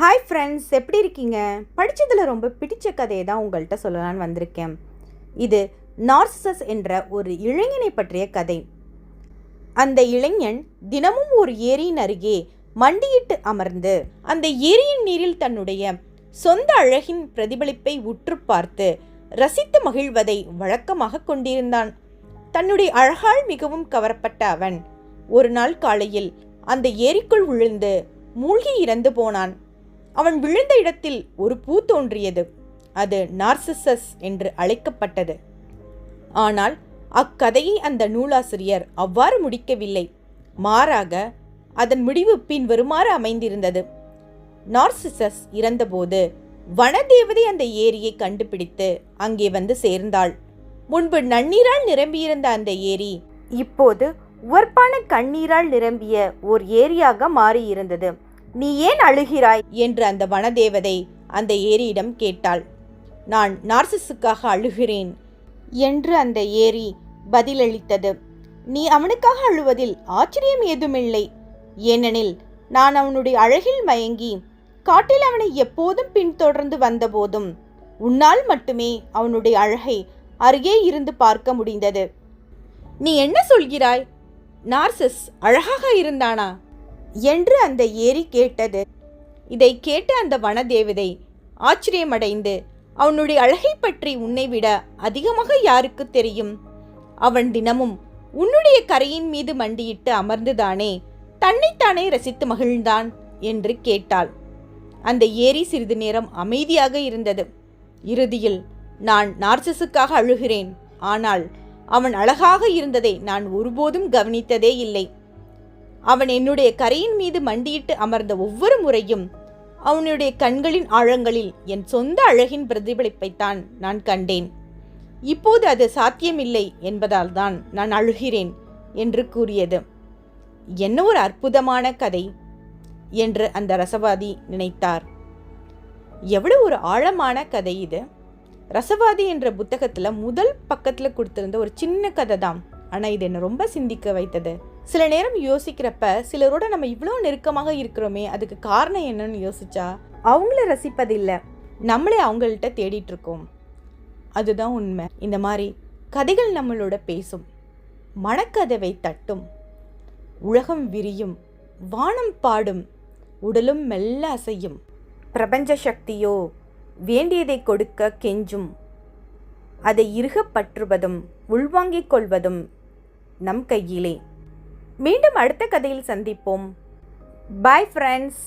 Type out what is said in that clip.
Hi friends, எப்படி இருக்கீங்க? படித்ததில் ரொம்ப பிடிச்ச கதையை தான் உங்கள்கிட்ட சொல்லலான்னு வந்திருக்கேன். இது நார்சிசஸ் என்ற ஒரு இளைஞனை பற்றிய கதை. அந்த இளைஞன் தினமும் ஒரு ஏரியின் அருகே மண்டியிட்டு அமர்ந்து அந்த ஏரியின் நீரில் தன்னுடைய சொந்த அழகின் பிரதிபலிப்பை உற்று பார்த்து ரசித்து மகிழ்வதை வழக்கமாக கொண்டிருந்தான். தன்னுடைய அழகால் மிகவும் கவரப்பட்ட அவன் ஒரு நாள் காலையில் அந்த ஏரிக்குள் விழுந்து மூழ்கி இறந்து போனான். அவன் விழுந்த இடத்தில் ஒரு பூ தோன்றியது. அது நார்சிசஸ் என்று அழைக்கப்பட்டது. ஆனால் அக்கதையை அந்த நூலாசிரியர் அவ்வாறு முடிக்கவில்லை. மாறாக அதன் முடிவு பின்வருமாறு அமைந்திருந்தது. நார்சிசஸ் இறந்தபோது வனதேவதை அந்த ஏரியை கண்டுபிடித்து அங்கே வந்து சேர்ந்தாள். முன்பு நன்னீரால் நிரம்பியிருந்த அந்த ஏரி இப்போது உவர்ப்பான கண்ணீரால் நிரம்பிய ஓர் ஏரியாக மாறியிருந்தது. நீ ஏன் அழுகிறாய் என்று அந்த வனதேவதை அந்த ஏரியிடம் கேட்டாள். நான் நார்சிஸுக்காக அழுகிறேன் என்று அந்த ஏரி பதிலளித்தது. நீ அவனுக்காக அழுவதில் ஆச்சரியம் ஏதுமில்லை. ஏனெனில் நான் அவனுடைய அழகில் மயங்கி காட்டில் அவனை எப்போதும் பின்தொடர்ந்து வந்தபோதும் உன்னால் மட்டுமே அவனுடைய அழகை அருகே இருந்து பார்க்க முடிந்தது. நீ என்ன சொல்கிறாய்? நார்சிஸ் அழகாக இருந்தானா என்று அந்த ஏரி கேட்டது. இதை கேட்ட அந்த வனதேவதை ஆச்சரியமடைந்து, அவனுடைய அழகை பற்றி உன்னை விட அதிகமாக யாருக்கு தெரியும்? அவன் தினமும் உன்னுடைய கரையின் மீது மண்டியிட்டு அமர்ந்துதானே தன்னைத்தானே ரசித்து மகிழ்ந்தான் என்று கேட்டாள். அந்த ஏரி சிறிது நேரம் அமைதியாக இருந்தது. இறுதியில், நான் நார்சிஸுக்காக அழுகிறேன், ஆனால் அவன் அழகாக இருந்ததை நான் ஒருபோதும் கவனித்ததே இல்லை. அவன் என்னுடைய கரையின் மீது மண்டியிட்டு அமர்ந்த ஒவ்வொரு முறையும் அவனுடைய கண்களின் ஆழங்களில் என் சொந்த அழகின் பிரதிபலிப்பைத்தான் நான் கண்டேன். இப்போது அது சாத்தியமில்லை என்பதால் தான் நான் அழுகிறேன் என்று கூறியது. என்ன ஒரு அற்புதமான கதை என்று அந்த ரசவாதி நினைத்தார். எவ்வளவு ஒரு ஆழமான கதை இது! ரசவாதி என்ற புத்தகத்தில் முதல் பக்கத்தில் கொடுத்திருந்த ஒரு சின்ன கதை தான். ஆனால் இது என்னை ரொம்ப சிந்திக்க வைத்தது. சில நேரம் யோசிக்கிறப்ப சிலரோட நம்ம இவ்வளோ நெருக்கமாக இருக்கிறோமே, அதுக்கு காரணம் என்னன்னு யோசிச்சா அவங்கள ரசிப்பதில்லை, நம்மளே அவங்கள்ட்ட தேடிட்டு இருக்கோம். அதுதான் உண்மை. இந்த மாதிரி கதைகள் நம்மளோட பேசும், மனக்கதவை தட்டும், உலகம் விரியும், வானம் பாடும், உடலும் மெல்ல அசையும். பிரபஞ்ச சக்தியோ வேண்டியதை கொடுக்க கெஞ்சும். அதை இறுக பற்றுவதும் உள்வாங்கிக் கொள்வதும் நம் கையிலே. மீண்டும் அடுத்த கதையில் சந்திப்போம். Bye friends.